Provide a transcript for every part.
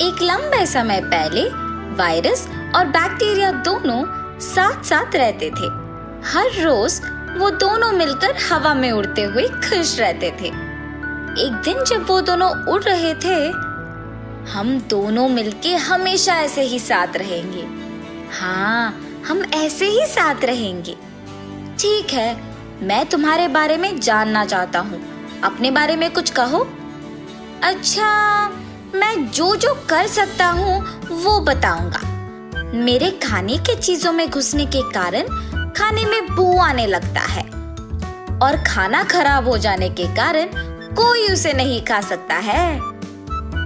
एक लंबे समय पहले वायरस और बैक्टीरिया दोनों साथ साथ रहते थे। हर रोज वो दोनों मिलकर हवा में उड़ते हुए खुश रहते थे। एक दिन जब वो दोनों उड़ रहे थे, हम दोनों मिलके हमेशा ऐसे ही साथ रहेंगे। हाँ, हम ऐसे ही साथ रहेंगे। ठीक है, मैं तुम्हारे बारे में जानना चाहता हूँ। अपने बारे में कुछ कहो। अच्छा, मैं जो जो कर सकता हूँ वो बताऊंगा। मेरे खाने के चीजों में घुसने के कारण खाने में बू आने लगता है और खाना खराब हो जाने के कारण कोई उसे नहीं खा सकता है।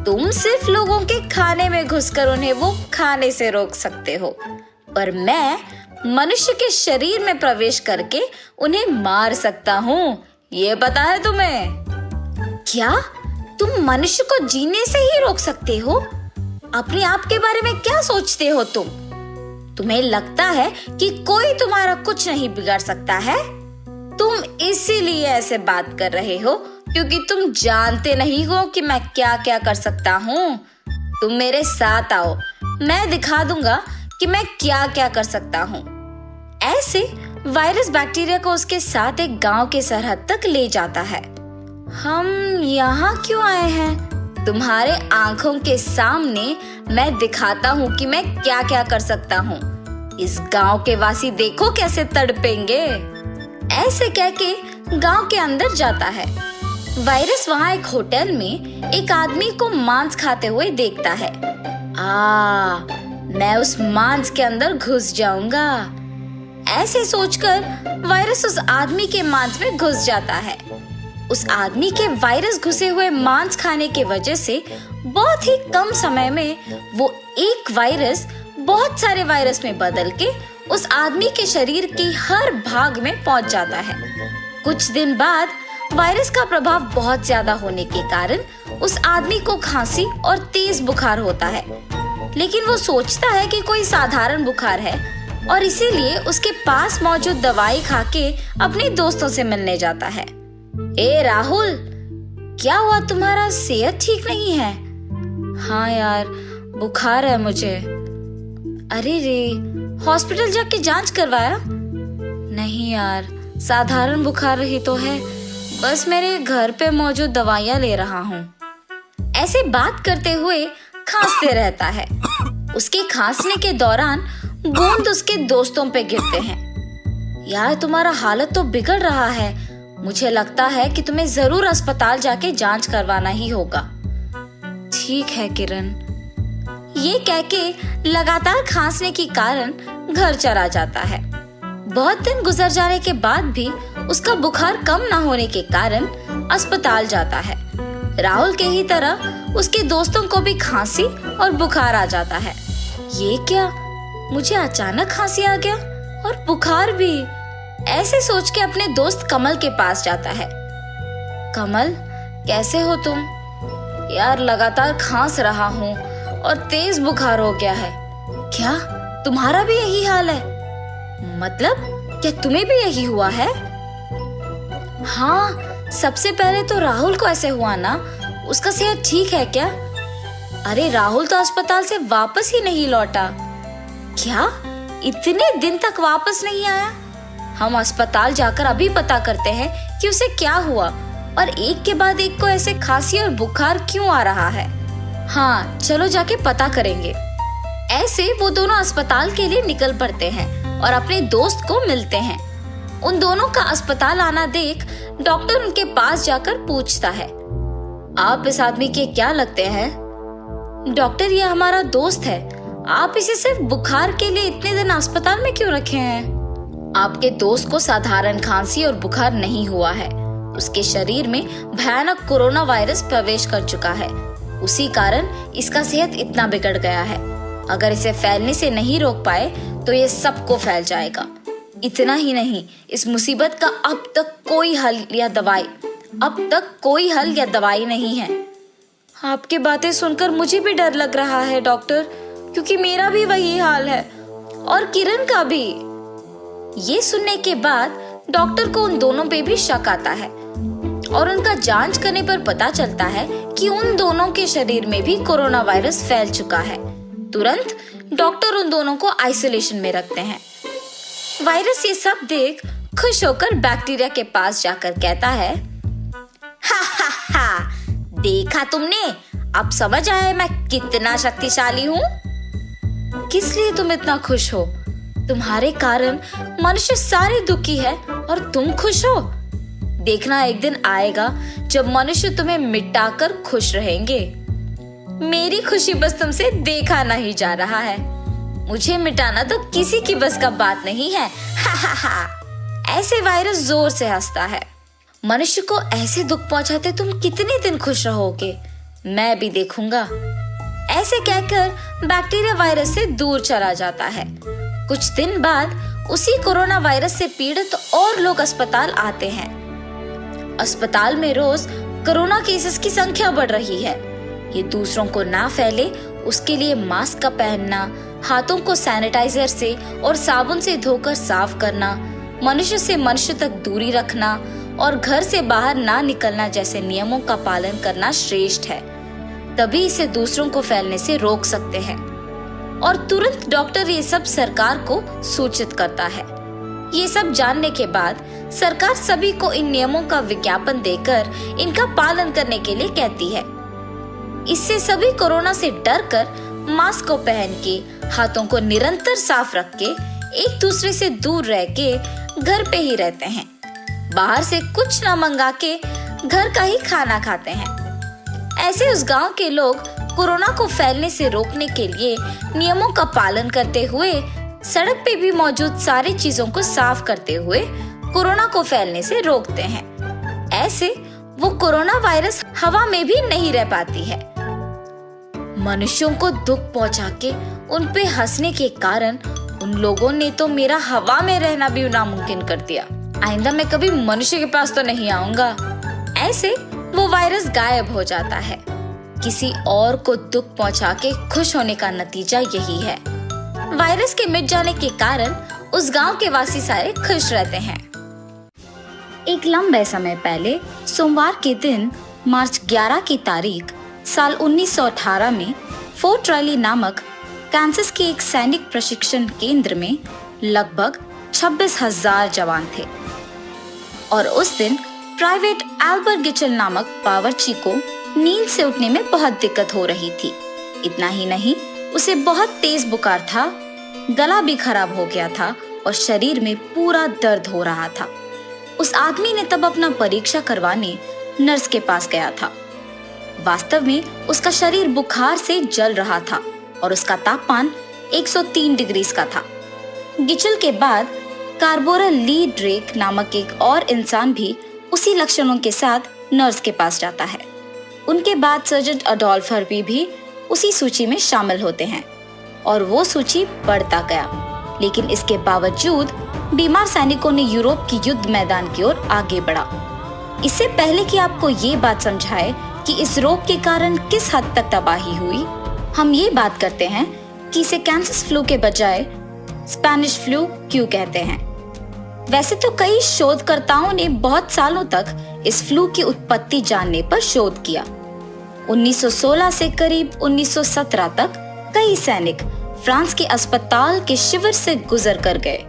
तुम सिर्फ लोगों के खाने में घुसकर उन्हें वो खाने से रोक सकते हो, पर मैं मनुष्य के शरीर में प्रवेश करके उन्हें मार सकता हूँ। ये पता है तुम्हें? क्या तुम मनुष्य को जीने से ही रोक सकते हो? अपने आप के बारे में क्या सोचते हो तुम? तुम्हें लगता है कि कोई तुम्हारा कुछ नहीं बिगाड़ सकता है? तुम इसीलिए ऐसे बात कर रहे हो क्योंकि तुम जानते नहीं हो कि मैं क्या क्या कर सकता हूँ। तुम मेरे साथ आओ, मैं दिखा दूंगा कि मैं क्या क्या कर सकता हूँ। ऐसे वायरस बैक्टीरिया को उसके साथ एक गांव के सरहद तक ले जाता है। हम यहाँ क्यों आए हैं? तुम्हारे आंखों के सामने मैं दिखाता हूँ कि मैं क्या क्या कर सकता हूँ। इस गांव के वासी देखो कैसे तड़पेंगे। ऐसे कह के गांव के अंदर जाता है। वायरस वहाँ एक होटल में एक आदमी को मांस खाते हुए देखता है। मैं उस मांस के अंदर घुस जाऊंगा। ऐसे सोचकर वायरस उस आदमी के मांस में घुस जाता है। उस आदमी के वायरस घुसे हुए मांस खाने की वजह से बहुत ही कम समय में वो एक वायरस बहुत सारे वायरस में बदल के उस आदमी के शरीर के हर भाग में पहुंच जाता है। कुछ दिन बाद वायरस का प्रभाव बहुत ज्यादा होने के कारण उस आदमी को खांसी और तेज बुखार होता है, लेकिन वो सोचता है कि कोई साधारण बुखार है और इसीलिए उसके पास मौजूद दवाई खा के अपने दोस्तों से मिलने जाता है। ए राहुल, क्या हुआ? तुम्हारा सेहत ठीक नहीं है? हाँ यार, बुखार है मुझे। अरे रे, हॉस्पिटल जाके जांच करवाया? नहीं यार, साधारण बुखार ही तो है, बस मेरे घर पे मौजूद दवाइयाँ ले रहा हूँ। ऐसे बात करते हुए खांसते रहता है। उसके खांसने के दौरान बूंद उसके दोस्तों पे गिरते हैं। यार, तुम्हारा हालत तो बिगड़ रहा है। मुझे लगता है कि तुम्हें जरूर अस्पताल जाके जांच करवाना ही होगा। ठीक है किरण। ये कह के लगातार खांसने के कारण घर चला जाता है। बहुत दिन गुजर जाने के बाद भी उसका बुखार कम न होने के कारण अस्पताल जाता है। राहुल के ही तरह उसके दोस्तों को भी खांसी और बुखार आ जाता है। ये क्या, मुझे अचानक खांसी आ गया और बुखार भी। ऐसे सोच के अपने दोस्त कमल के पास जाता है। कमल, कैसे हो तुम? यार, लगातार खांस रहा हूँ और तेज बुखार हो गया है। क्या तुम्हारा भी यही हाल है? मतलब क्या तुम्हें भी यही हुआ है? हाँ, सबसे पहले तो राहुल को ऐसे हुआ ना। उसका सेहत ठीक है क्या? अरे राहुल तो अस्पताल से वापस ही नहीं लौटा। क्या? इतने दिन तक वापस नहीं आया? हम अस्पताल जाकर अभी पता करते हैं कि उसे क्या हुआ और एक के बाद एक को ऐसे खांसी और बुखार क्यों आ रहा है। हाँ, चलो जाके पता करेंगे। ऐसे वो दोनों अस्पताल के लिए निकल पड़ते हैं और अपने दोस्त को मिलते हैं। उन दोनों का अस्पताल आना देख डॉक्टर उनके पास जाकर पूछता है, आप इस आदमी के क्या लगते हैं? डॉक्टर, ये हमारा दोस्त है। आप इसे सिर्फ बुखार के लिए इतने दिन अस्पताल में क्यों रखे हैं? आपके दोस्त को साधारण खांसी और बुखार नहीं हुआ है। उसके शरीर में भयानक कोरोना वायरस प्रवेश कर चुका है। उसी कारण इसका सेहत इतना बिगड़ गया है। अगर इसे फैलने से नहीं रोक पाए तो ये सबको फैल जाएगा। इतना ही नहीं, इस मुसीबत का अब तक कोई हल या दवाई नहीं है। आपकी बातें सुनकर मुझे भी डर लग रहा है डॉक्टर, क्योंकि मेरा भी वही हाल है और किरण का भी। ये सुनने के बाद डॉक्टर को उन दोनों पे भी शक आता है और उनका जांच करने पर पता चलता है कि उन दोनों के शरीर में भी कोरोना वायरस फैल चुका है। तुरंत डॉक्टर उन दोनों को आइसोलेशन में रखते हैं। वायरस ये सब देख खुश होकर बैक्टीरिया के पास जाकर कहता है, हा हा हा, देखा तुमने, अब समझ आया मैं कितना शक्तिशाली हूँ। किस लिए तुम इतना खुश हो? तुम्हारे कारण मनुष्य सारे दुखी है और तुम खुश हो। देखना एक दिन आएगा जब मनुष्य तुम्हें मिटाकर खुश रहेंगे। मेरी खुशी बस तुमसे देखा नहीं जा रहा है। मुझे मिटाना तो किसी की बस का बात नहीं है। हा हा हा। ऐसे वायरस जोर से हंसता है। मनुष्य को ऐसे दुख पहुंचाते तुम कितने दिन खुश रहोगे, मैं भी देखूंगा। ऐसे कहकर बैक्टीरिया वायरस से दूर चला जाता है। कुछ दिन बाद उसी कोरोना वायरस से पीड़ित और लोग अस्पताल आते हैं। अस्पताल में रोज कोरोना केसेस की संख्या बढ़ रही है। ये दूसरों को ना फैले उसके लिए मास्क का पहनना, हाथों को सैनिटाइजर से और साबुन से धोकर साफ करना, मनुष्य से मनुष्य तक दूरी रखना और घर से बाहर ना निकलना जैसे नियमों का पालन करना श्रेष्ठ है। तभी इसे दूसरों को फैलने से रोक सकते हैं। और तुरंत डॉक्टर ये सब सरकार को सूचित करता है। ये सब जानने के बाद सरकार सभी को इन नियमों का विज्ञापन देकर इनका पालन करने के लिए कहती है। इससे सभी कोरोना से डरकर मास्क को पहन के, हाथों को निरंतर साफ रख के, एक दूसरे से दूर रह के घर पे ही रहते हैं। बाहर से कुछ ना मंगा के घर का ही खाना खाते हैं। ऐसे उस गांव के लोग कोरोना को फैलने से रोकने के लिए नियमों का पालन करते हुए सड़क पे भी मौजूद सारी चीजों को साफ करते हुए कोरोना को फैलने से रोकते हैं। ऐसे वो कोरोना वायरस हवा में भी नहीं रह पाती है। मनुष्यों को दुख पहुंचा के उन पे हंसने के कारण उन लोगों ने तो मेरा हवा में रहना भी नामुमकिन कर दिया। आइंदा मैं कभी मनुष्य के पास तो नहीं आऊंगा। ऐसे वो वायरस गायब हो जाता है। किसी और को दुख पहुंचा के खुश होने का नतीजा यही है। वायरस के मिट जाने के कारण उस गांव के वासी सारे खुश रहते हैं। एक लंबे समय पहले सोमवार के दिन मार्च 11 की तारीख साल 1918 में फोर्ट रायली नामक कांसास के एक सैनिक प्रशिक्षण केंद्र में लगभग 26,000 जवान थे और उस दिन प्राइवेट एल्बर्ट गिचल नामक बावर्ची को नींद से उठने में बहुत दिक्कत हो रही थी। इतना ही नहीं, उसे बहुत तेज बुखार था, गला भी खराब हो गया था और शरीर में पूरा दर्द हो रहा था। उस आदमी ने तब अपना परीक्षा करवाने नर्स के पास गया था। वास्तव में उसका शरीर बुखार से जल रहा था और उसका तापमान 103 डिग्री का था। गिचल के बाद कार्बोरल ली ड्रेक नामक एक और इंसान भी उसी लक्षणों के साथ नर्स के पास जाता है। उनके बाद सर्जन अडोल्फ हर्बी भी उसी सूची में शामिल होते हैं और वो सूची बढ़ता गया। लेकिन इसके बावजूद बीमार सैनिकों ने यूरोप की युद्ध मैदान की ओर आगे बढ़ा। इससे पहले कि आपको ये बात समझाए कि इस रोग के कारण किस हद तक तबाही हुई, हम ये बात करते हैं कि इसे कांसास फ्लू के बजाय स्पेनिश फ्लू क्यों कहते हैं। वैसे तो कई शोधकर्ताओं ने बहुत सालों तक इस फ्लू की उत्पत्ति जानने पर शोध किया। 1916 से करीब 1917 तक कई सैनिक फ्रांस के अस्पताल के शिविर से गुजर कर गए।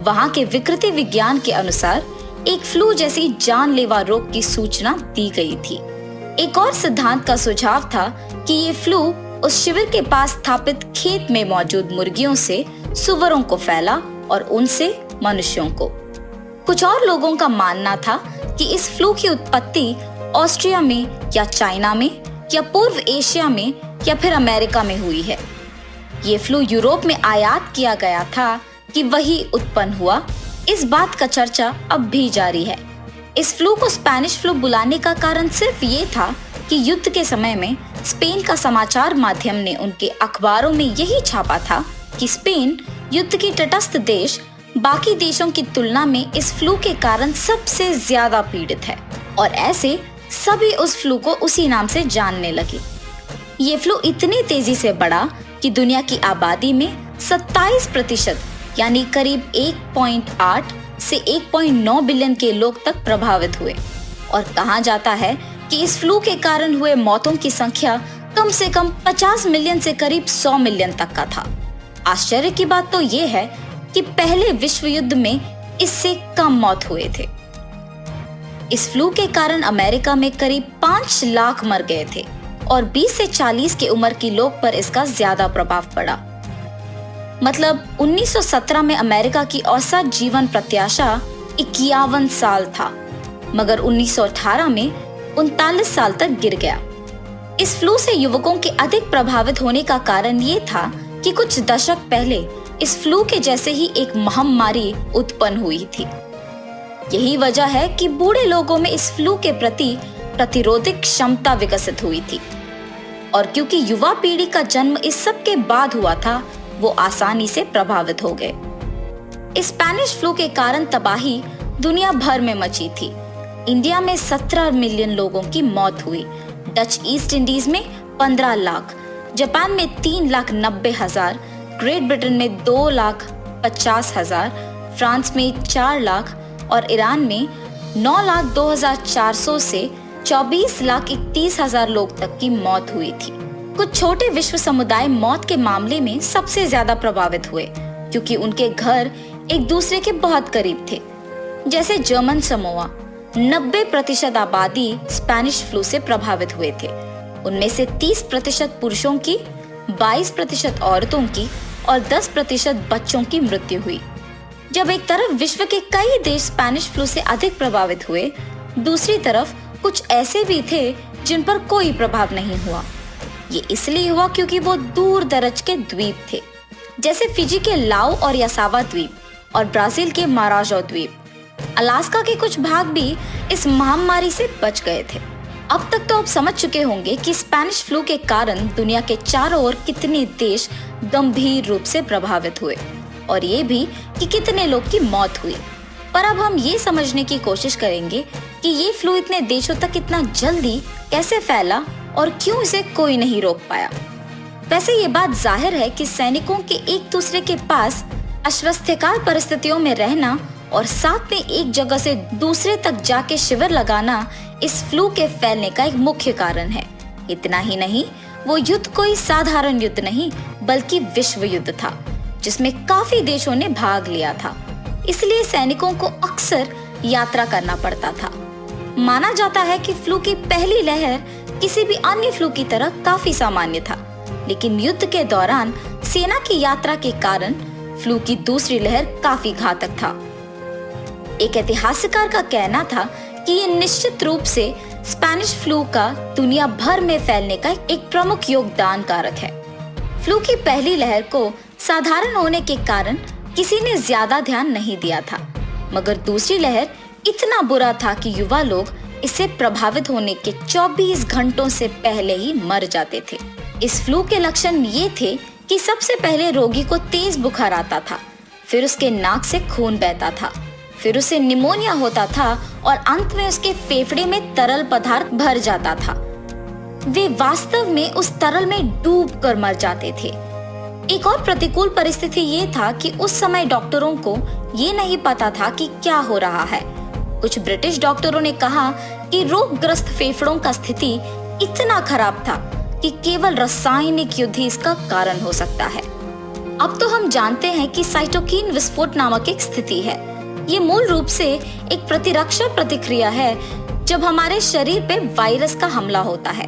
वहां के विकृति विज्ञान के अनुसार एक फ्लू जैसी जानलेवा रोग की सूचना दी गई थी। एक और सिद्धांत का सुझाव था कि ये फ्लू उस शिविर के पास स्थापित खेत में मौजूद मुर्गियों से सुअरों को फैला और उनसे मनुष्यों को। कुछ और लोगों का मानना था कि इस फ्लू की उत्पत्ति ऑस्ट्रिया में या चाइना में या पूर्व एशिया में या फिर अमेरिका में हुई है। ये फ्लू यूरोप में आयात किया गया था कि वही उत्पन्न हुआ। इस बात का चर्चा अब भी जारी है। इस फ्लू को स्पेनिश फ्लू बुलाने का कारण सिर्फ ये था कि युद्ध के समय में स्पेन का समाचार माध्यम ने उनके अखबारों में यही छापा था कि स्पेन युद्ध की तटस्थ देश बाकी देशों की तुलना में इस फ्लू के कारण सबसे ज्यादा पीड़ित है और ऐसे सभी उस फ्लू को उसी नाम से जानने लगे। ये फ्लू इतनी तेजी से बढ़ा कि दुनिया की आबादी में 27% यानी करीब 1.8 से 1.9 बिलियन के लोग तक प्रभावित हुए और कहा जाता है कि इस फ्लू के कारण हुए मौतों की संख्या कम से कम 50 मिलियन से करीब 100 मिलियन तक का था। आश्चर्य की बात तो ये है कि पहले विश्व युद्ध में इससे कम मौत हुए थे। इस फ्लू के कारण अमेरिका में करीब 5 लाख मर गए थे और 20 से 40 की उम्र के लोग पर इसका ज्यादा प्रभाव पड़ा। मतलब 1917 में अमेरिका की औसत जीवन प्रत्याशा 51 साल था, मगर 1918 में 39 साल तक गिर गया। इस फ्लू से युवकों के अधिक प्रभावित होने का कारण ये था कि कुछ दशक पहले इस फ्लू के जैसे ही एक महामारी उत्पन्न हुई थी। यही वजह है कि बूढ़े लोगों में इस फ्लू के प्रति प्रतिरोधक क्षमता विकसित हुई थी, और क्योंकि युवा पीढ़ी का जन्म इस सब के बाद हुआ था, वो आसानी से प्रभावित हो गए। स्पेनिश फ्लू के कारण तबाही दुनिया भर में मची थी। इंडिया में 17 मिलियन लोगों की मौत हुई, डच ईस्ट इंडीज में 15 लाख, जापान में 3,90,000, ग्रेट ब्रिटेन में 2,50,000, फ्रांस में 4 लाख और ईरान में 9,02,400 से 24,31,000 लोग तक की मौत हुई थी। कुछ छोटे विश्व समुदाय मौत के मामले में सबसे ज्यादा प्रभावित हुए, क्योंकि उनके घर एक दूसरे के बहुत करीब थे। जैसे जर्मन समोआ, 90% आबादी स्पेनिश फ्लू से प्रभावित हुए थे। उनमें से 30% पुरुषों की, 22% औरतों की और 10% बच्चों की मृत्यु हुई। जब एक तरफ विश्व के कई देश स्पेनिश फ्लू से अधिक प्रभावित हुए, दूसरी तरफ कुछ ऐसे भी थे जिन पर कोई प्रभाव नहीं हुआ। ये इसलिए हुआ क्योंकि वो दूर दराज के द्वीप थे, जैसे फिजी के लाओ और यासावा द्वीप और ब्राजील के माराजो द्वीप। अलास्का के कुछ भाग भी इस महामारी से बच गए थे। अब तक तो आप समझ चुके होंगे कि स्पेनिश फ्लू के कारण दुनिया के चारों ओर कितने देश गंभीर रूप से प्रभावित हुए, और ये भी कि कितने लोग की मौत हुई। पर अब हम ये समझने की कोशिश करेंगे कि ये फ्लू इतने देशों तक इतना जल्दी कैसे फैला और क्यों इसे कोई नहीं रोक पाया। वैसे ये बात जाहिर है कि सैनिकों के एक दूसरे के पास अस्वस्थकाल परिस्थितियों में रहना और साथ में एक जगह से दूसरे तक जाके शिविर लगाना इस फ्लू के फैलने का एक मुख्य कारण है। इतना ही नहीं, वो युद्ध कोई साधारण युद्ध नहीं बल्कि विश्व युद्ध था, जिसमें काफी देशों ने भाग लिया था। इसलिए सैनिकों को अक्सर यात्रा करना पड़ता था। माना जाता है कि फ्लू की पहली लहर किसी भी अन्य फ्लू की तरह काफी सामान्य था, लेकिन युद्ध के दौरान सेना की यात्रा के कारण फ्लू की दूसरी लहर काफी घातक था। एक ऐतिहासिककार का कहना था कि ये निश्चित रूप से स्पेनिश फ्लू का दुनिया भर में फैलने का एक प्रमुख योगदान कारक है। फ्लू की पहली लहर को साधारण होने के कारण किसी ने ज्यादा ध्यान नहीं दिया था, मगर दूसरी लहर इतना बुरा था कि युवा लोग इससे प्रभावित होने के 24 घंटों से पहले ही मर जाते थे। इस फ्लू के लक्षण ये थे कि सबसे पहले रोगी को तेज बुखार आता था, फिर उसके नाक से खून बहता था, फिर उसे निमोनिया होता था और अंत में उसके फेफड़े में तरल पदार्थ भर जाता था। वे वास्तव में उस तरल में डूब कर मर जाते थे। एक और प्रतिकूल परिस्थिति ये था कि उस समय डॉक्टरों को ये नहीं पता था कि क्या हो रहा है। कुछ ब्रिटिश डॉक्टरों ने कहा कि रोगग्रस्त फेफड़ों का स्थिति इतना खराब था कि केवल रासायनिक युद्ध ही इसका कारण हो सकता है। अब तो हम जानते हैं कि साइटोकिन विस्फोट नामक एक स्थिति है। ये मूल रूप से एक प्रतिरक्षा प्रतिक्रिया है जब हमारे शरीर पे वायरस का हमला होता है।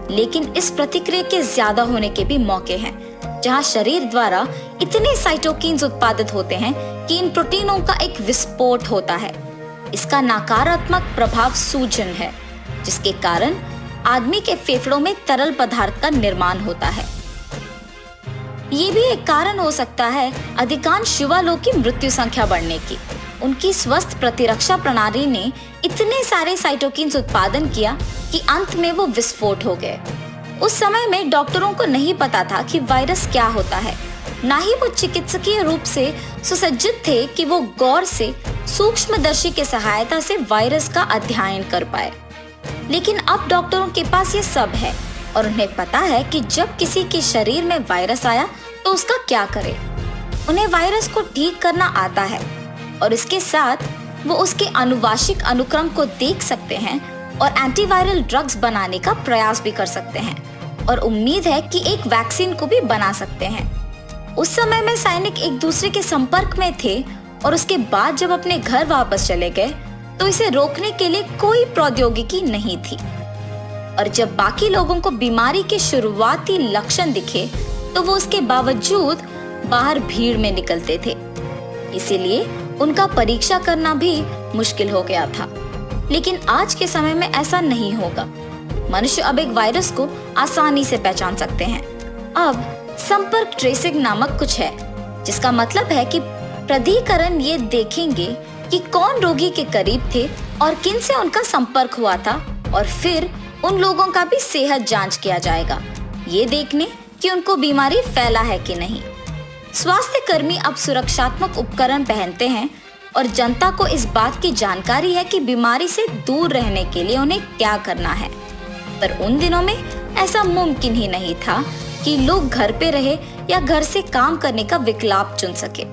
लेकिन इस प्रतिक्रिया के ज्यादा होने के भी मौके हैं, जहां शरीर द्वारा इतने साइटोकिन्स उत्पादित होते हैं कि इन प्रोटीनों का एक विस्फोट होता है। इसका नकारात्मक प्रभाव सूजन है, जिसके कारण आदमी के फेफड़ों में तरल पदार्थ का निर्माण होता है। ये भी एक कारण हो सकता है अधिकांश युवा लोग की मृत्यु संख्या बढ़ने की। उनकी स्वस्थ प्रतिरक्षा प्रणाली ने इतने सारे साइटोकिन्स उत्पादन किया कि अंत में वो विस्फोट हो गए। उस समय में डॉक्टरों को नहीं पता था कि वायरस क्या होता है, ना ही वो चिकित्सकीय रूप से सुसज्जित थे कि वो गौर से सूक्ष्मदर्शी के सहायता से वायरस का अध्ययन कर पाए। लेकिन अब डॉक्टरों के पास ये सब है और उन्हें पता है कि जब किसी के शरीर में वायरस आया तो उसका क्या करें। उन्हें वायरस को ठीक करना आता है और इसके साथ वो उसके आनुवांशिक अनुक्रम को देख सकते हैं और एंटीवायरल ड्रग्स बनाने का प्रयास भी कर सकते हैं और उम्मीद है कि एक वैक्सीन को भी बना सकते हैं। उस समय में सैनिक एक दूसरे के संपर्क में थे और उसके बाद जब अपने घर वापस चले गए तो इसे रोकने के लिए कोई प्रौद्योगिकी नहीं थी। और जब बाकी लोगों को बीमारी के शुरुआती लक्षण दिखे तो वो उसके बावजूद बाहर भीड़ में निकलते थे। इसीलिए उनका परीक्षा करना भी मुश्किल हो गया था। लेकिन आज के समय में ऐसा नहीं होगा। मनुष्य अब एक वायरस को आसानी से पहचान सकते हैं। अब संपर्क ट्रेसिंग नामक कुछ है, जिसका मतलब है कि प्राधिकरण ये देखेंगे कि कौन रोगी के करीब थे और किन से उनका संपर्क हुआ था, और फिर उन लोगों का भी सेहत जांच किया जाएगा, ये देखने कि उनको बीमारी फैला है कि नहीं। स्वास्थ्य कर्मी अब सुरक्षात्मक उपकरण पहनते हैं और जनता को इस बात की जानकारी है कि बीमारी से दूर रहने के लिए उन्हें क्या करना है। पर उन दिनों में ऐसा मुमकिन ही नहीं था कि लोग घर पे रहे या घर से काम करने का विकल्प चुन सके।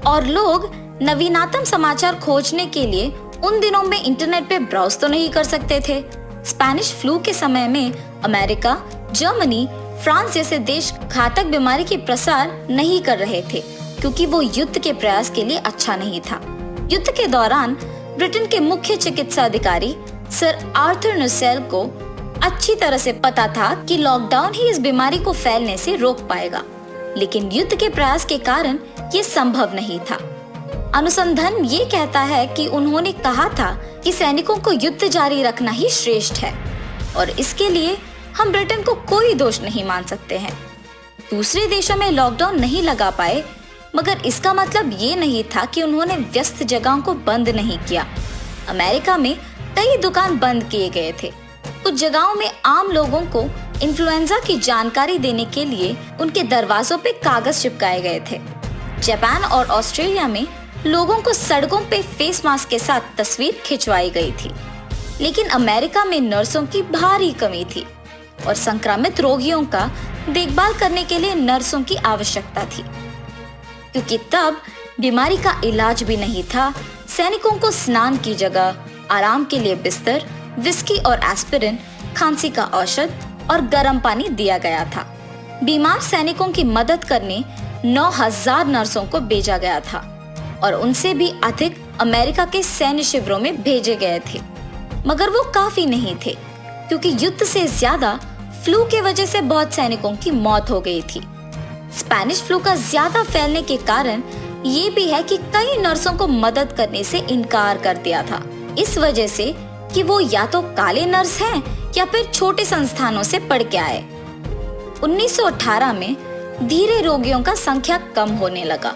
और लोग नवीनतम समाचार खोजने के लिए उन दिनों में इंटरनेट पे ब्राउज तो नहीं कर सकते थे। स्पेनिश फ्लू के समय में अमेरिका, जर्मनी, फ्रांस जैसे देश घातक बीमारी के प्रसार नहीं कर रहे थे क्योंकि वो युद्ध के प्रयास के लिए अच्छा नहीं था। युद्ध के दौरान ब्रिटेन के मुख्य चिकित्सा अधिकारी सर आर्थर नुसेल को अच्छी तरह से पता था कि लॉकडाउन ही इस बीमारी को फैलने से रोक पाएगा, लेकिन युद्ध के प्रयास के कारण ये संभव नहीं था। अनुसंधान ये कहता है कि उन्होंने कहा था कि सैनिकों को युद्ध जारी रखना ही श्रेष्ठ है और इसके लिए हम ब्रिटेन को कोई दोष नहीं मान सकते हैं। दूसरे देशों में लॉकडाउन नहीं लगा पाए, मगर इसका मतलब ये नहीं था कि उन्होंने व्यस्त जगहों को बंद नहीं किया। अमेरिका में कई दुकान बंद किए गए थे। कुछ जगहों में आम लोगों को इन्फ्लुएंजा की जानकारी देने के लिए उनके दरवाजों पे कागज चिपकाए गए थे। जापान और ऑस्ट्रेलिया में लोगों को सड़कों पे फेस मास्क के साथ तस्वीर खिंचवाई गई थी। लेकिन अमेरिका में नर्सों की भारी कमी थी और संक्रमित रोगियों का देखभाल करने के लिए नर्सों की आवश्यकता थी, क्योंकि तब बीमारी का इलाज भी नहीं था। सैनिकों को स्नान की जगह, आराम के लिए बिस्तर, विस्की और एस्पिरिन, खांसी का औषध और गर्म पानी दिया गया था। बीमार सैनिकों की मदद करने 9,000 नर्सों को भेजा गया था और उनसे भी अधिक अमेरिका के सैन्य शिविरों में भेजे गए थे। मगर वो काफी नहीं थे, क्योंकि युद्ध से ज्यादा फ्लू के वजह से बहुत सैनिकों की मौत हो गई थी। स्पेनिश फ्लू का ज्यादा फैलने के कारण ये भी है कि कई नर्सों को मदद करने से इनकार कर दिया था, इस वजह से कि वो या तो काले नर्स हैं या फिर छोटे संस्थानों से पढ़ के आए। 1918 में धीरे रोगियों का संख्या कम होने लगा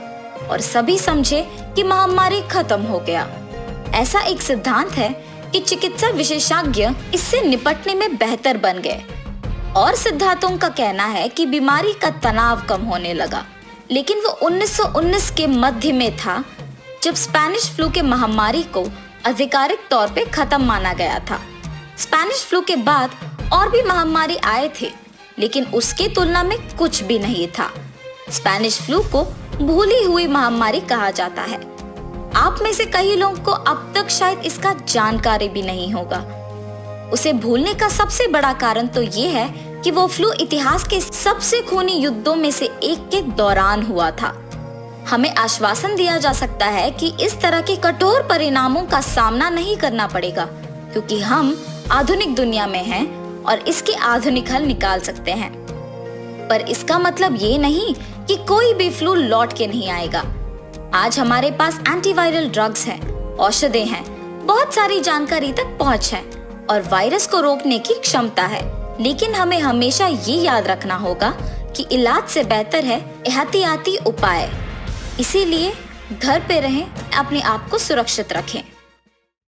और सभी समझे कि महामारी खत्म हो गया। ऐसा एक सिद्धांत है कि चिकित्सा विशेषज्ञ इससे निपटने में बेहतर बन गए और सिद्धांतों का कहना है कि बीमारी का तनाव कम होने लगा। लेकिन वो 1919 के मध्य में था जब स्पेनिश फ्लू के महामारी को आधिकारिक तौर पे खत्म माना गया था। स्पेनिश फ्लू के बाद और भी महामारी आए थे, लेकिन उसके तुलना में कुछ भी नहीं था। स्पेनिश फ्लू को भूली हुई महामारी कहा जाता है। आप में से कई लोगों को अब तक शायद इसका जानकारी भी नहीं होगा। उसे भूलने का सबसे बड़ा कारण तो ये है कि वो फ्लू इतिहास के सबसे खूनी युद्धों में से एक के दौरान हुआ था। हमें आश्वासन दिया जा सकता है कि इस तरह के कठोर परिणामों का सामना नहीं करना पड़ेगा, क्योंकि हम आधुनिक दुनिया में हैं और इसके आधुनिक हल निकाल सकते हैं। पर इसका मतलब ये नहीं कि कोई भी फ्लू लौट के नहीं आएगा। आज हमारे पास एंटीवायरल ड्रग्स हैं, औषधें हैं, बहुत सारी जानकारी तक पहुंच है और वायरस को रोकने की क्षमता है। लेकिन हमें हमेशा ये याद रखना होगा कि इलाज से बेहतर है एहतियाती उपाय। इसीलिए घर पे रहें, अपने आप को सुरक्षित रखें।